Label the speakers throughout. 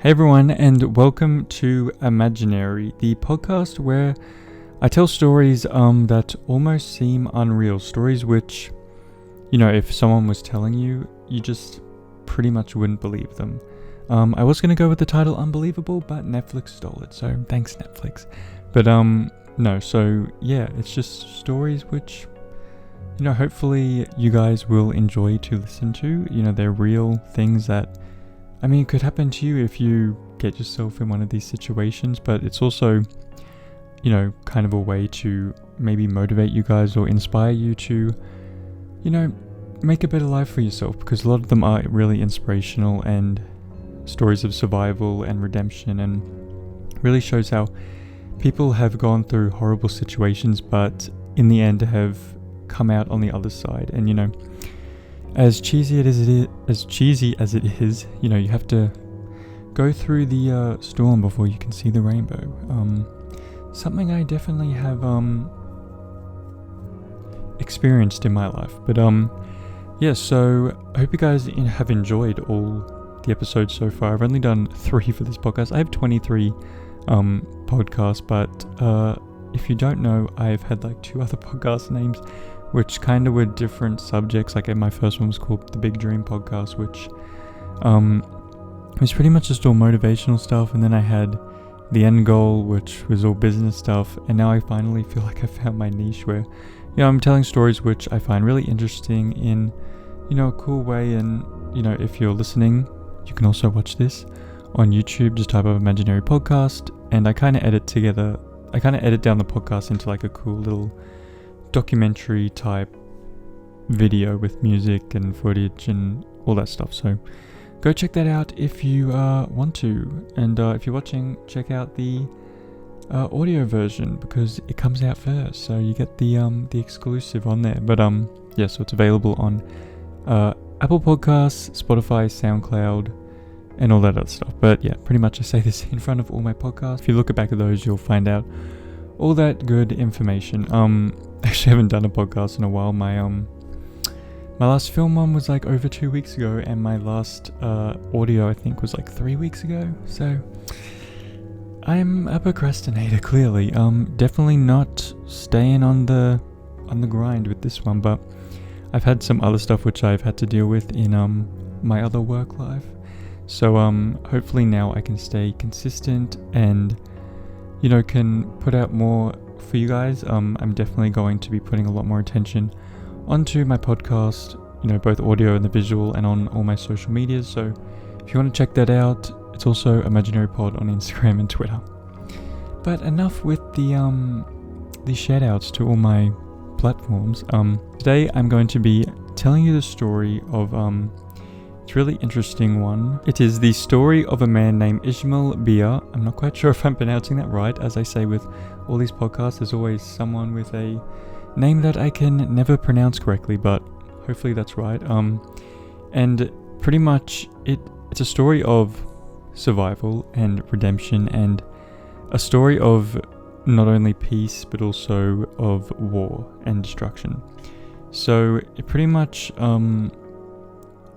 Speaker 1: Hey everyone, and welcome to Imaginary, the podcast where I tell stories that almost seem unreal. Stories which, if someone was telling you, you just pretty much wouldn't believe them. I was going to go with the title Unbelievable, but Netflix stole it, so thanks Netflix. But it's just stories which, hopefully you guys will enjoy to listen to. They're real things that it could happen to you if you get yourself in one of these situations, but it's also, kind of a way to maybe motivate you guys or inspire you to, make a better life for yourself, because a lot of them are really inspirational and stories of survival and redemption, and really shows how people have gone through horrible situations, but in the end have come out on the other side. And, as cheesy as it is, you have to go through the storm before you can see the rainbow. Something I definitely have experienced in my life. But so I hope you guys have enjoyed all the episodes so far. I've only done 3 for this podcast. I have 23 podcasts, but if you don't know, I've had 2 other podcast names, which kind of were different subjects. My first one was called The Big Dream Podcast, which was pretty much just all motivational stuff. And then I had The End Goal, which was all business stuff. And now I finally feel like I found my niche where, I'm telling stories which I find really interesting in, a cool way. And, if you're listening, you can also watch this on YouTube. Just type of Imaginary Podcast. And I kind of edit down the podcast into a cool little documentary type video with music and footage and all that stuff. So go check that out if you want to. And if you're watching, check out the audio version, because it comes out first, so you get the exclusive on there. But so it's available on Apple Podcasts, Spotify, SoundCloud, and all that other stuff. But yeah, pretty much I say this in front of all my podcasts. If you look back at those, you'll find out all that good information. Actually haven't done a podcast in a while. My last film one was over 2 weeks ago, and my last audio I think was 3 weeks ago. So I'm a procrastinator, clearly. Definitely not staying on the grind with this one, but I've had some other stuff which I've had to deal with in my other work life. So hopefully now I can stay consistent and can put out more for you guys. I'm definitely going to be putting a lot more attention onto my podcast, both audio and the visual, and on all my social medias. So if you want to check that out, it's also Imaginary Pod on Instagram and Twitter. But enough with the shout outs to all my platforms. Today I'm going to be telling you the story of it's a really interesting one. It is the story of a man named Ishmael Beah. I'm not quite sure if I'm pronouncing that right. As I say with all these podcasts, there's always someone with a name that I can never pronounce correctly, but hopefully that's right. And pretty much it's a story of survival and redemption, and a story of not only peace but also of war and destruction. So it pretty much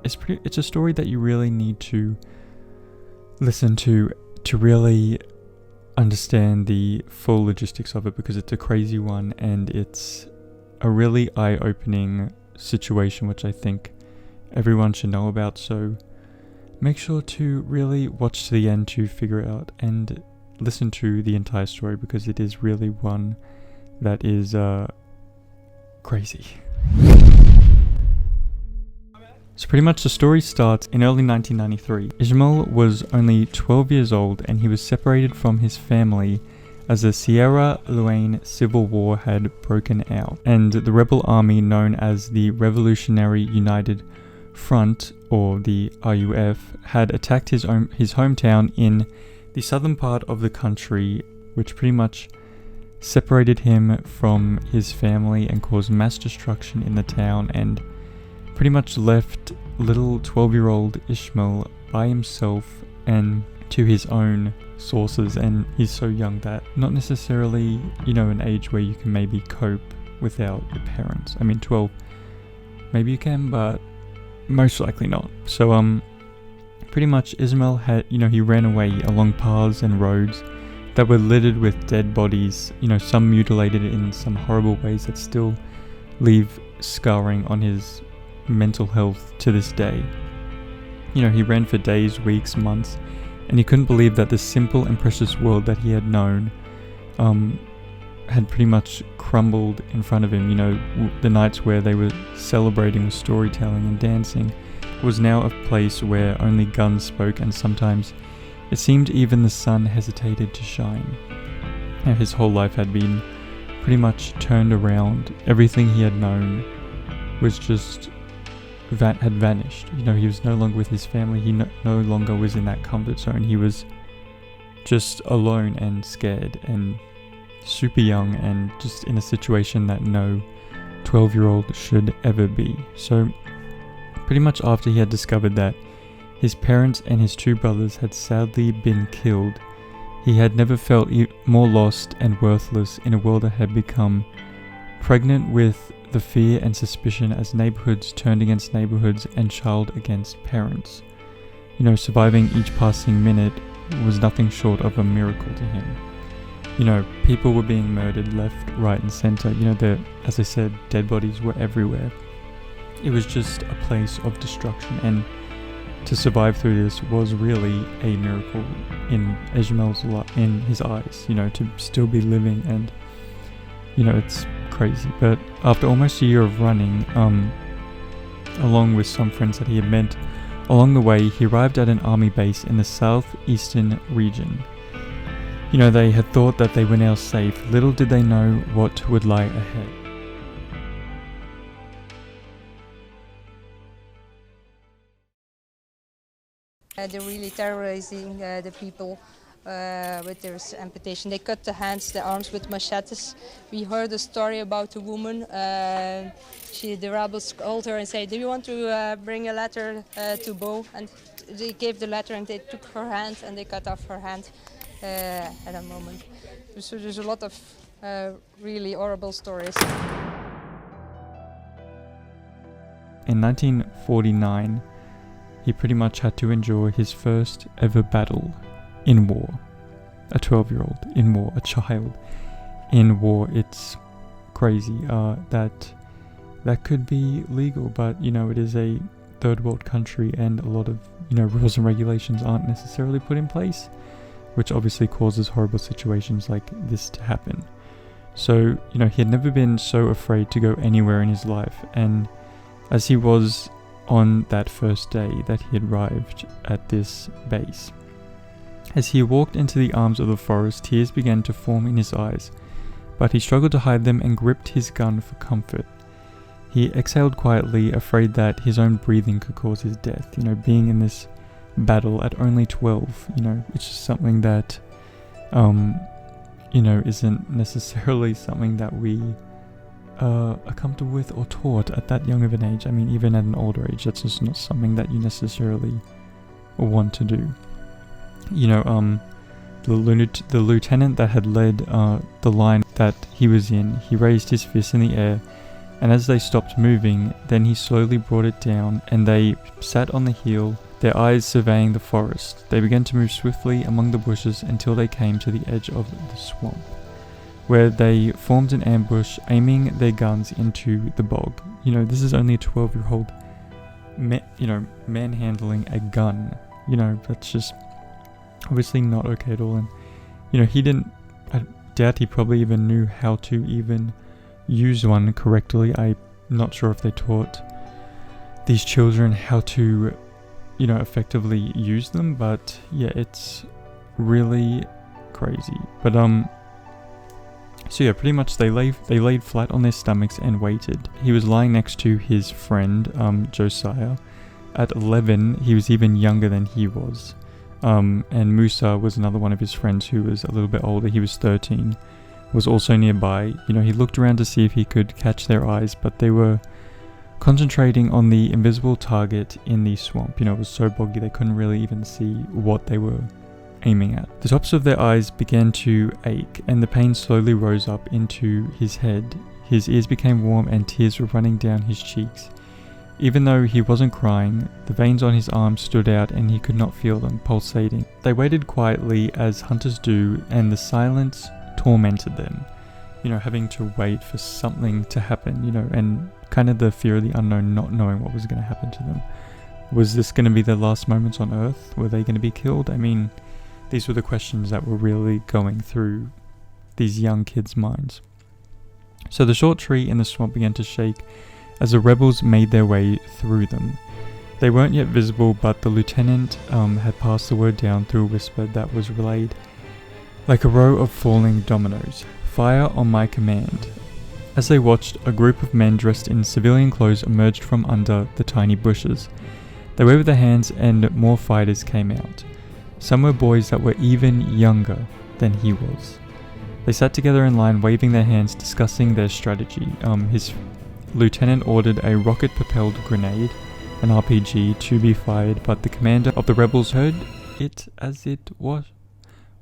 Speaker 1: it's a story that you really need to listen to really understand the full logistics of it, because it's a crazy one and it's a really eye-opening situation which I think everyone should know about. So make sure to really watch to the end to figure it out and listen to the entire story, because it is really one that is crazy. So pretty much the story starts in early 1993. Ishmael was only 12 years old, and he was separated from his family as the Sierra Leone civil war had broken out, and the rebel army known as the Revolutionary United Front, or the RUF, had attacked his hometown in the southern part of the country, which pretty much separated him from his family and caused mass destruction in the town, and pretty much left little 12-year-old Ishmael by himself and to his own sources. And he's so young that not necessarily, an age where you can maybe cope without your parents. 12, maybe you can, but most likely not. So Pretty much Ishmael had, he ran away along paths and roads that were littered with dead bodies, some mutilated in some horrible ways that still leave scarring on his mental health to this day. He ran for days, weeks, months, and he couldn't believe that the simple and precious world that he had known had pretty much crumbled in front of him. The nights where they were celebrating with storytelling and dancing was now a place where only guns spoke, and sometimes it seemed even the sun hesitated to shine. His whole life had been pretty much turned around. Everything he had known was just had vanished. He was no longer with his family. He no longer was in that comfort zone. He was just alone and scared and super young and just in a situation that no 12-year-old should ever be. So pretty much after he had discovered that his parents and his 2 brothers had sadly been killed, he had never felt more lost and worthless in a world that had become pregnant with the fear and suspicion as neighborhoods turned against neighborhoods and child against parents. Surviving each passing minute was nothing short of a miracle to him. People were being murdered left, right, and center. As I said, dead bodies were everywhere. It was just a place of destruction, and to survive through this was really a miracle in Ishmael's in his eyes. To still be living, and it's crazy. But after almost a year of running, along with some friends that he had met along the way, he arrived at an army base in the southeastern region. They had thought that they were now safe. Little did they know what would lie ahead.
Speaker 2: They're really terrorizing the people with their amputation. They cut the hands, the arms with machetes. We heard a story about a woman. The rebels called her and said, "Do you want to bring a letter to Bo?" And they gave the letter and they took her hand and they cut off her hand at that moment. So there's a lot of really horrible stories.
Speaker 1: In 1949, he pretty much had to endure his first ever battle in war. A 12-year-old in war, a child in war. It's crazy that could be legal, but it is a third world country and a lot of rules and regulations aren't necessarily put in place, which obviously causes horrible situations like this to happen. So he had never been so afraid to go anywhere in his life, and as he was on that first day that he had arrived at this base. As he walked into the arms of the forest, tears began to form in his eyes, but he struggled to hide them and gripped his gun for comfort. He exhaled quietly, afraid that his own breathing could cause his death. Being in this battle at only 12, it's just something that, isn't necessarily something that we are comfortable with or taught at that young of an age. Even at an older age, that's just not something that you necessarily want to do. The lieutenant that had led the line that he was in, he raised his fist in the air, and as they stopped moving, then he slowly brought it down, and they sat on the hill, their eyes surveying the forest. They began to move swiftly among the bushes until they came to the edge of the swamp, where they formed an ambush, aiming their guns into the bog. This is only a 12-year-old, manhandling a gun. That's just obviously not okay at all. And, I doubt he probably even knew how to even use one correctly. I'm not sure if they taught these children how to, effectively use them, but yeah, it's really crazy. But, so yeah, pretty much they laid flat on their stomachs and waited. He was lying next to his friend, Josiah. At 11, he was even younger than he was. And Musa was another one of his friends who was a little bit older. He was 13, was also nearby. He looked around to see if he could catch their eyes, but they were concentrating on the invisible target in the swamp. It was so boggy they couldn't really even see what they were aiming at. The tops of their eyes began to ache, and the pain slowly rose up into his head. His ears became warm and tears were running down his cheeks. Even though he wasn't crying, the veins on his arms stood out and he could not feel them pulsating. They waited quietly as hunters do, and the silence tormented them. Having to wait for something to happen, and kind of the fear of the unknown, not knowing what was going to happen to them. Was this going to be their last moments on Earth? Were they going to be killed? I mean, these were the questions that were really going through these young kids' minds. So the short tree in the swamp began to shake as the rebels made their way through them. They weren't yet visible, but the lieutenant had passed the word down through a whisper that was relayed like a row of falling dominoes. Fire on my command. As they watched, a group of men dressed in civilian clothes emerged from under the tiny bushes. They waved their hands and more fighters came out. Some were boys that were even younger than he was. They sat together in line, waving their hands, discussing their strategy. His lieutenant ordered a rocket-propelled grenade, an RPG, to be fired, but the commander of the rebels heard it as it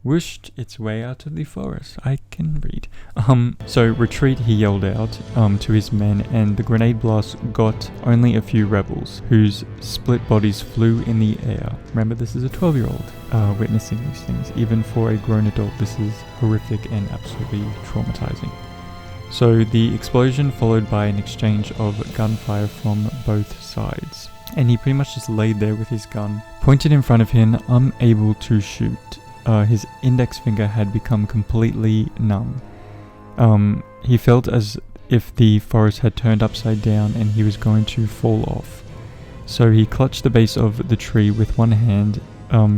Speaker 1: whooshed its way out of the forest. I can read. So retreat, he yelled out to his men, and the grenade blast got only a few rebels, whose split bodies flew in the air. Remember, this is a 12-year-old witnessing these things. Even for a grown adult, this is horrific and absolutely traumatizing. So the explosion followed by an exchange of gunfire from both sides. And he pretty much just laid there with his gun pointed in front of him, unable to shoot. His index finger had become completely numb. He felt as if the forest had turned upside down and he was going to fall off. So he clutched the base of the tree with one hand.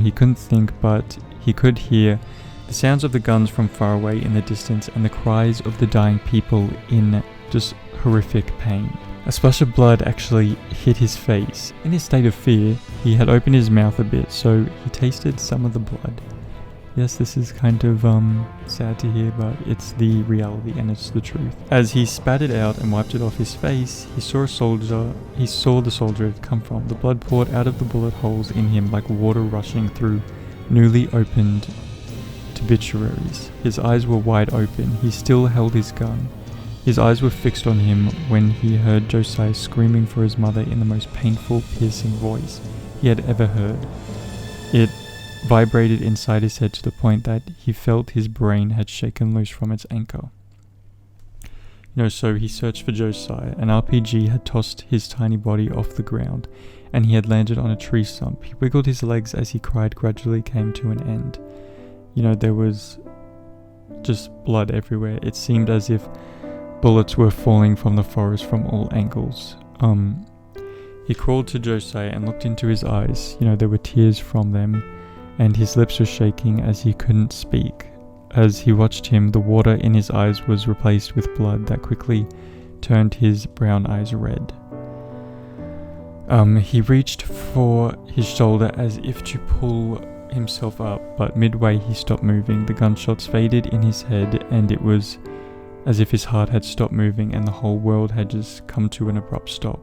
Speaker 1: He couldn't think, but he could hear the sounds of the guns from far away in the distance and the cries of the dying people in just horrific pain. A splash of blood actually hit his face. In his state of fear, he had opened his mouth a bit, so he tasted some of the blood. Yes, this is kind of sad to hear, but it's the reality and it's the truth. As he spat it out and wiped it off his face, he saw the soldier had come from. The blood poured out of the bullet holes in him like water rushing through newly opened obituaries. His eyes were wide open. He still held his gun. His eyes were fixed on him when he heard Josiah screaming for his mother in the most painful, piercing voice he had ever heard. It vibrated inside his head to the point that he felt his brain had shaken loose from its anchor. So he searched for Josiah. An RPG had tossed his tiny body off the ground, and he had landed on a tree stump. He wiggled his legs as he cried gradually came to an end. There was just blood everywhere. It seemed as if bullets were falling from the forest from all angles. He crawled to Josiah and looked into his eyes. There were tears from them, and his lips were shaking as he couldn't speak. As he watched him, the water in his eyes was replaced with blood that quickly turned his brown eyes red. He reached for his shoulder as if to pull himself up, but midway he stopped moving. The gunshots faded in his head, and it was as if his heart had stopped moving and the whole world had just come to an abrupt stop.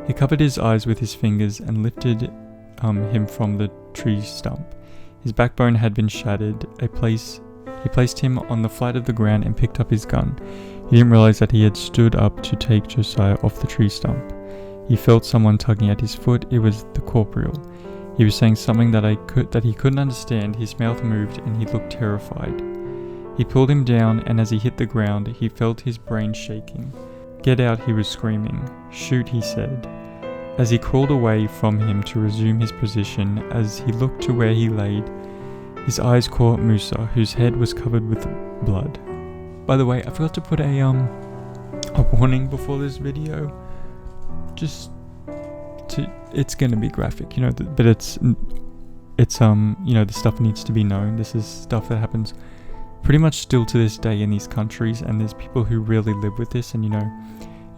Speaker 1: He covered his eyes with his fingers and lifted him from the tree stump. His backbone had been shattered. He placed him on the flat of the ground and picked up his gun. He didn't realize that he had stood up to take Josiah off the tree stump. He felt someone tugging at his foot. It was the corporeal. He was saying something that he couldn't understand. His mouth moved and he looked terrified. He pulled him down, and as he hit the ground, he felt his brain shaking. "Get out," he was screaming. "Shoot," he said. As he crawled away from him to resume his position, as he looked to where he laid, his eyes caught Musa, whose head was covered with blood. By the way, I forgot to put a warning before this video. It's gonna be graphic, but it's the stuff needs to be known. This is stuff that happens pretty much still to this day in these countries, and there's people who really live with this, and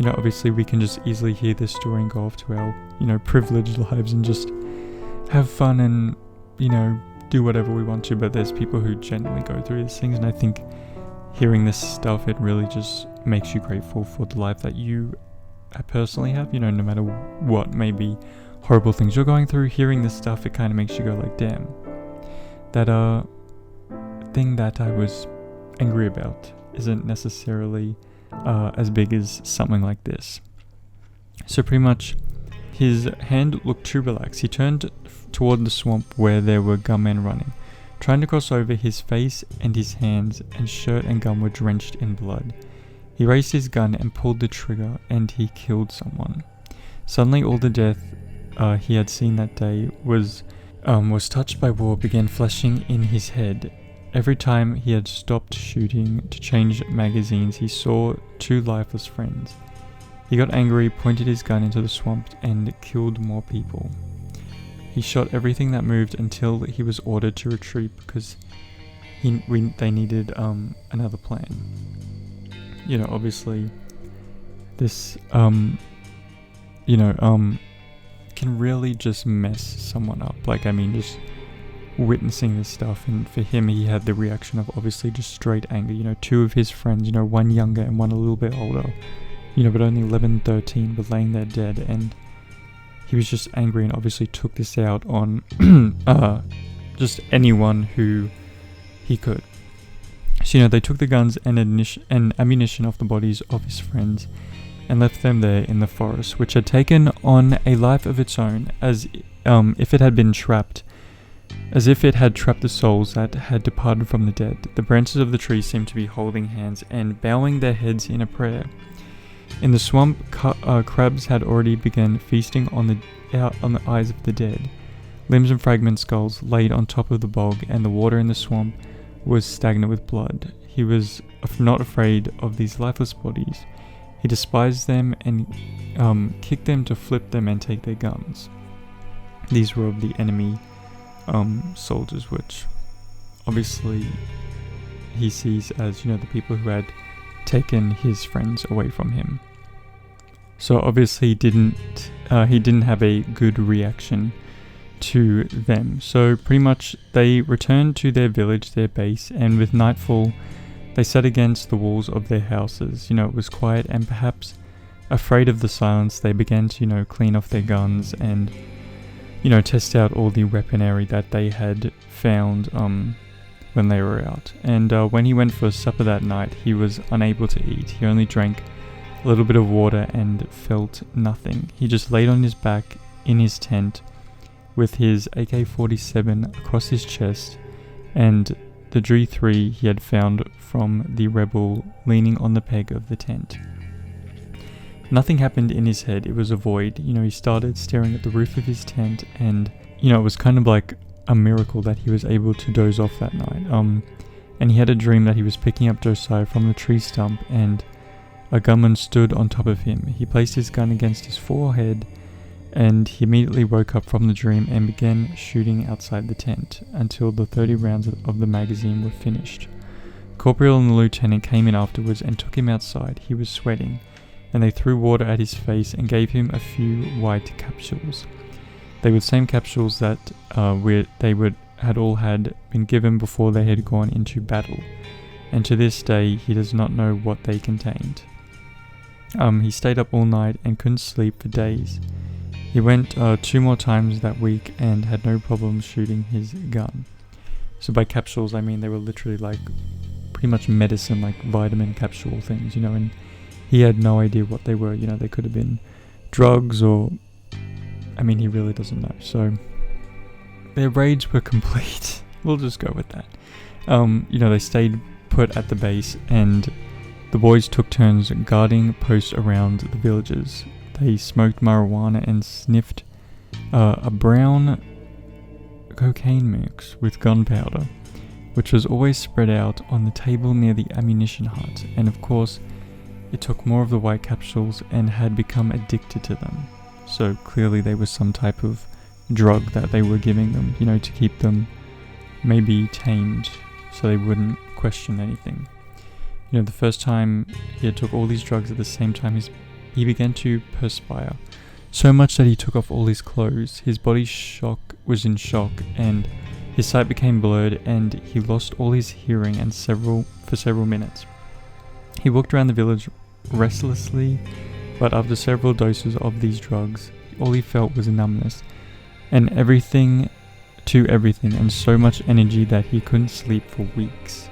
Speaker 1: obviously we can just easily hear this story and go off to our, privileged lives and just have fun and, do whatever we want to, but there's people who genuinely go through these things, and I think hearing this stuff, it really just makes you grateful for the life that you personally have, no matter what maybe horrible things you're going through. Hearing this stuff, it kind of makes you go like, damn, that thing that I was angry about isn't necessarily as big as something like this. So pretty much his hand looked too relaxed. He turned toward the swamp where there were gunmen running. Trying to cross over, his face and his hands and shirt and gun were drenched in blood. He raised his gun and pulled the trigger, and he killed someone. Suddenly all the death he had seen that day was touched by war began flashing in his head. Every time he had stopped shooting to change magazines, he saw two lifeless friends. He got angry, pointed his gun into the swamp, and killed more people. He shot everything that moved until he was ordered to retreat because they needed another plan. Obviously, this can really just mess someone up. Just witnessing this stuff, and for him, he had the reaction of obviously just straight anger. Two of his friends, one younger and one a little bit older, but only 11, 13 were laying there dead, and he was just angry and obviously took this out on just anyone who he could. So, they took the guns and ammunition off the bodies of his friends and left them there in the forest, which had taken on a life of its own, as if it had trapped the souls that had departed from the dead. The branches of the tree seemed to be holding hands and bowing their heads in a prayer. In the swamp, crabs had already begun feasting on the eyes of the dead. Limbs and fragment skulls laid on top of the bog, and the water in the swamp was stagnant with blood. He was not afraid of these lifeless bodies. He despised them and kicked them to flip them and take their guns. These were of the enemy soldiers, which obviously he sees as, the people who had taken his friends away from him. So obviously he didn't have a good reaction to them. So pretty much they returned to their village, their base, and with nightfall they sat against the walls of their houses. It was quiet, and perhaps afraid of the silence, they began to, clean off their guns and, test out all the weaponry that they had found when they were out. And when he went for supper that night, he was unable to eat. He only drank a little bit of water and felt nothing. He just laid on his back in his tent with his AK-47 across his chest and the G3 he had found from the rebel leaning on the peg of the tent. Nothing happened in his head. It was a void. He started staring at the roof of his tent, and it was kind of like a miracle that he was able to doze off that night. And he had a dream that he was picking up Josiah from the tree stump, and a gunman stood on top of him. He placed his gun against his forehead, and he immediately woke up from the dream and began shooting outside the tent until the 30 rounds of the magazine were finished. Corporal and the lieutenant came in afterwards and took him outside. He was sweating, and they threw water at his face and gave him a few white capsules. They were the same capsules that had all been given before they had gone into battle, and to this day he does not know what they contained. He stayed up all night and couldn't sleep for days. He went 2 more times that week and had no problem shooting his gun. So by capsules, I mean they were literally pretty much medicine, vitamin capsule things, and he had no idea what they were. They could have been drugs or, he really doesn't know. So their raids were complete. We'll just go with that. They stayed put at the base, and the boys took turns guarding posts around the villages. They smoked marijuana and sniffed a brown cocaine mix with gunpowder, which was always spread out on the table near the ammunition hut. And of course, it took more of the white capsules and had become addicted to them. So clearly there was some type of drug that they were giving them, to keep them maybe tamed so they wouldn't question anything. The first time he had took all these drugs at the same time, he began to perspire so much that he took off all his clothes. His body was in shock, and his sight became blurred, and he lost all his hearing for several minutes. He walked around the village restlessly, but after several doses of these drugs, all he felt was numbness and everything, and so much energy that he couldn't sleep for weeks.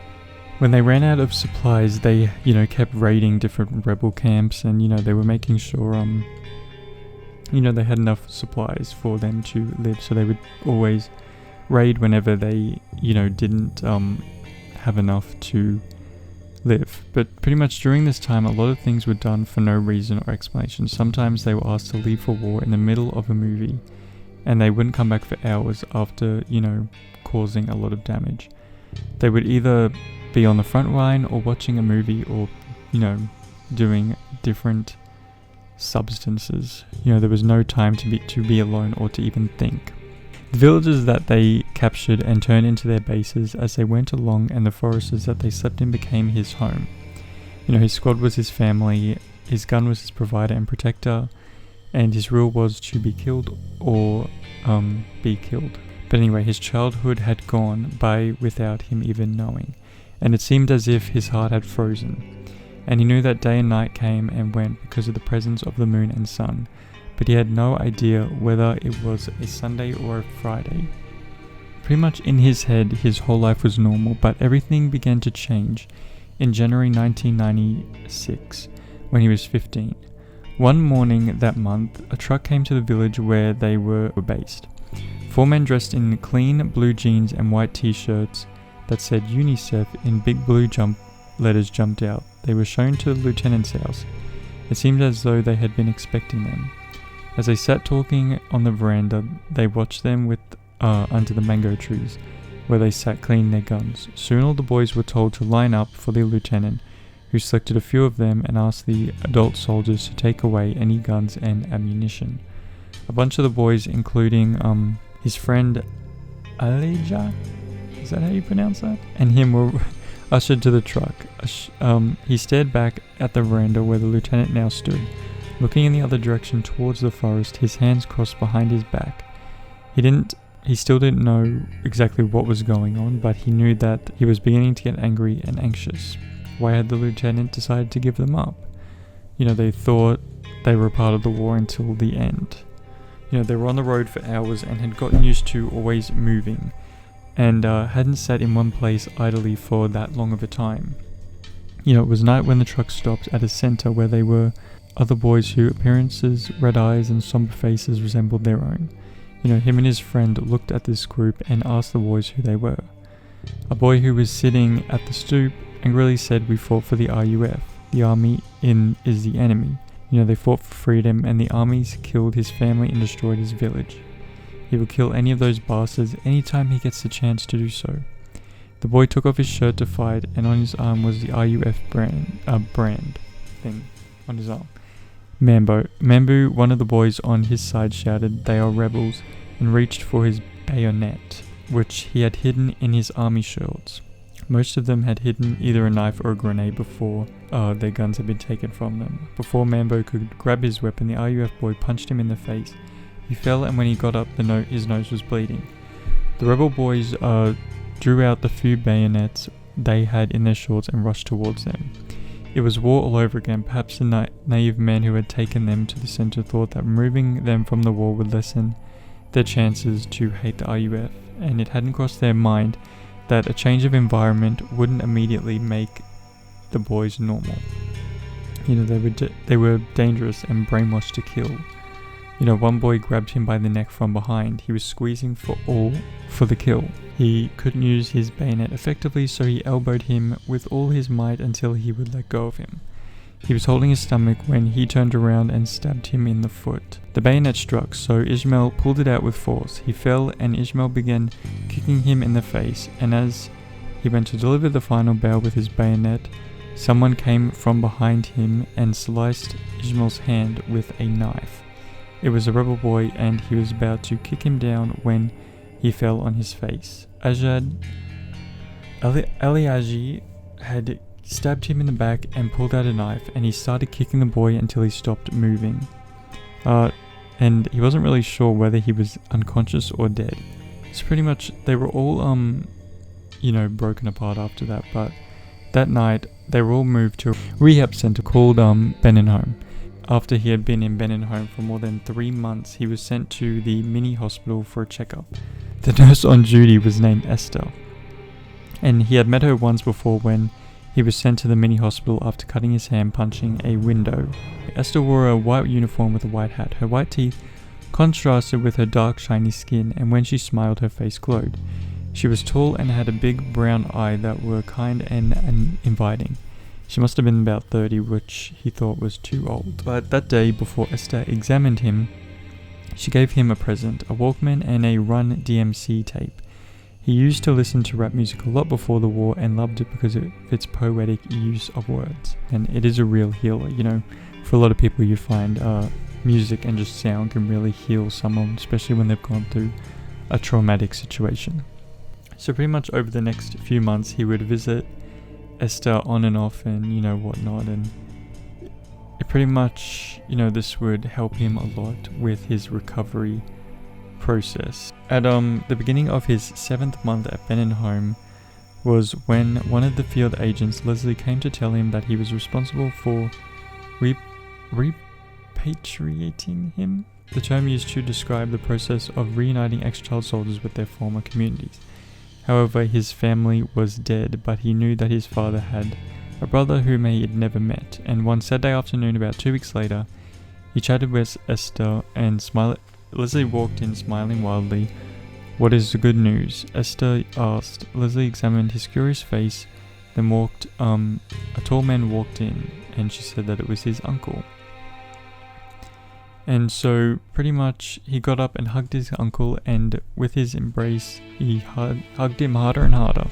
Speaker 1: When they ran out of supplies, they, kept raiding different rebel camps, and, they were making sure, they had enough supplies for them to live, so they would always raid whenever they, didn't have enough to live. But pretty much during this time, a lot of things were done for no reason or explanation. Sometimes they were asked to leave for war in the middle of a movie, and they wouldn't come back for hours after, causing a lot of damage. They would either be on the front line or watching a movie or, doing different substances. There was no time to be alone or to even think. The villages that they captured and turned into their bases as they went along, and the forests that they slept in became his home. His squad was his family, his gun was his provider and protector, and his rule was to be killed or be killed. But anyway, his childhood had gone by without him even knowing, and it seemed as if his heart had frozen. And he knew that day and night came and went because of the presence of the moon and sun, but he had no idea whether it was a Sunday or a Friday. Pretty much in his head, his whole life was normal, but everything began to change in January 1996, when he was 15. One morning that month, a truck came to the village where they were based. 4 men dressed in clean blue jeans and white t-shirts that said UNICEF in big blue letters jumped out. They were shown to the lieutenant's house. It seemed as though they had been expecting them. As they sat talking on the veranda, they watched them under the mango trees, where they sat cleaning their guns. Soon all the boys were told to line up for the lieutenant, who selected a few of them and asked the adult soldiers to take away any guns and ammunition. A bunch of the boys, including his friend Elijah, is that how you pronounce that? And him were ushered to the truck. He stared back at the veranda where the lieutenant now stood, looking in the other direction towards the forest, his hands crossed behind his back. He still didn't know exactly what was going on, but he knew that he was beginning to get angry and anxious. Why had the lieutenant decided to give them up? They thought they were part of the war until the end. They were on the road for hours and had gotten used to always moving, and hadn't sat in one place idly for that long of a time. It was night when the truck stopped at a center where they were other boys whose appearances, red eyes and somber faces resembled their own. Him and his friend looked at this group and asked the boys who they were. A boy who was sitting at the stoop angrily said, "We fought for the RUF. The army is the enemy. They fought for freedom, and the armies killed his family and destroyed his village. He will kill any of those bastards anytime he gets the chance to do so." The boy took off his shirt to fight, and on his arm was the RUF brand thing on his arm. Mambu, one of the boys on his side, shouted, "They are rebels," and reached for his bayonet, which he had hidden in his army shorts. Most of them had hidden either a knife or a grenade before their guns had been taken from them. Before Mambo could grab his weapon, the RUF boy punched him in the face. He fell, and when he got up, his nose was bleeding. The rebel boys drew out the few bayonets they had in their shorts and rushed towards them. It was war all over again. Perhaps the naive men who had taken them to the center thought that removing them from the war would lessen their chances to hate the RUF, and it hadn't crossed their mind that a change of environment wouldn't immediately make the boys normal. They were dangerous and brainwashed to kill. One boy grabbed him by the neck from behind. He was squeezing for the kill. He couldn't use his bayonet effectively, so he elbowed him with all his might until he would let go of him. He was holding his stomach when he turned around and stabbed him in the foot. The bayonet struck, so Ishmael pulled it out with force. He fell, and Ishmael began kicking him in the face, and as he went to deliver the final blow with his bayonet, someone came from behind him and sliced Ishmael's hand with a knife. It was a rebel boy, and he was about to kick him down when he fell on his face. Eliaji had stabbed him in the back and pulled out a knife, and he started kicking the boy until he stopped moving. And he wasn't really sure whether he was unconscious or dead. So pretty much they were all broken apart after that, but that night they were all moved to a rehab center called Benenholm. After he had been in Benenholm for more than 3 months, he was sent to the mini hospital for a checkup. The nurse on duty was named Esther, and he had met her once before when he was sent to the mini hospital after cutting his hand punching a window. Esther wore a white uniform with a white hat. Her white teeth contrasted with her dark, shiny skin, and when she smiled, her face glowed. She was tall and had a big brown eye that were kind and inviting. She must have been about 30, which he thought was too old. But that day, before Esther examined him, she gave him a present, a Walkman and a Run DMC tape. He used to listen to rap music a lot before the war and loved it because of its poetic use of words. And it is a real healer, you know. For a lot of people, you find music and just sound can really heal someone, especially when they've gone through a traumatic situation. So pretty much over the next few months, he would visit Esther on and off and, you know, whatnot. And it pretty much, you know, this would help him a lot with his recovery process. At the beginning of his 7th month at Benin home was when one of the field agents, Leslie, came to tell him that he was responsible for repatriating him, the term used to describe the process of reuniting ex-child soldiers with their former communities. However, his family was dead, but he knew that his father had a brother whom he had never met, and one Saturday afternoon about 2 weeks later, he chatted with Esther and Leslie walked in smiling wildly. "What is the good news?" Esther asked. Leslie examined his curious face, then a tall man walked in, and she said that it was his uncle. And so pretty much he got up and hugged his uncle, and with his embrace he hugged him harder and harder.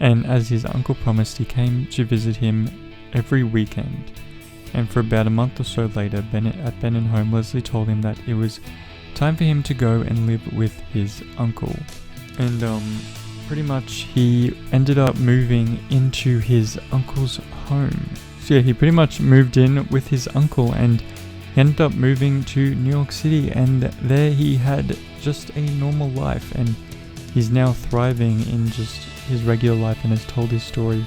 Speaker 1: And as his uncle promised, he came to visit him every weekend. And for about a month or so later, at Benin home, Leslie told him that it was time for him to go and live with his uncle. And pretty much he ended up moving into his uncle's home. So yeah, he pretty much moved in with his uncle, and he ended up moving to New York City, and there he had just a normal life, and he's now thriving in just his regular life and has told his story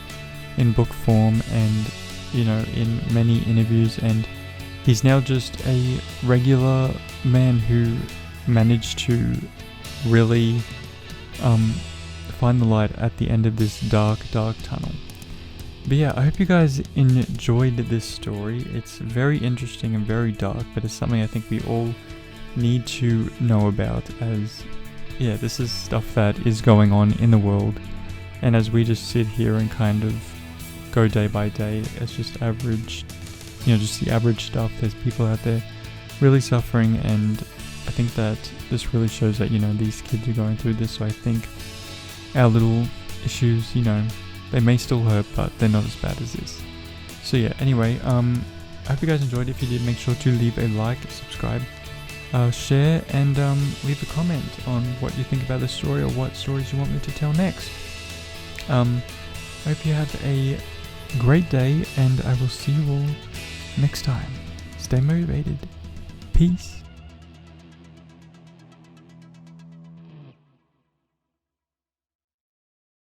Speaker 1: in book form and, you know, in many interviews, and he's now just a regular man who managed to really find the light at the end of this dark tunnel. But yeah, I hope you guys enjoyed this story. It's very interesting and very dark, but it's something I think we all need to know about, as yeah, this is stuff that is going on in the world, and as we just sit here and kind of go day by day as just average, you know, just the average stuff, there's people out there really suffering, and I think that this really shows that, you know, these kids are going through this. So I think our little issues, you know, they may still hurt, but they're not as bad as this. So yeah, anyway, I hope you guys enjoyed. If you did, make sure to leave a like, subscribe, share, and leave a comment on what you think about the story or what stories you want me to tell next. I hope you have a great day, and I will see you all next time. Stay motivated. Peace.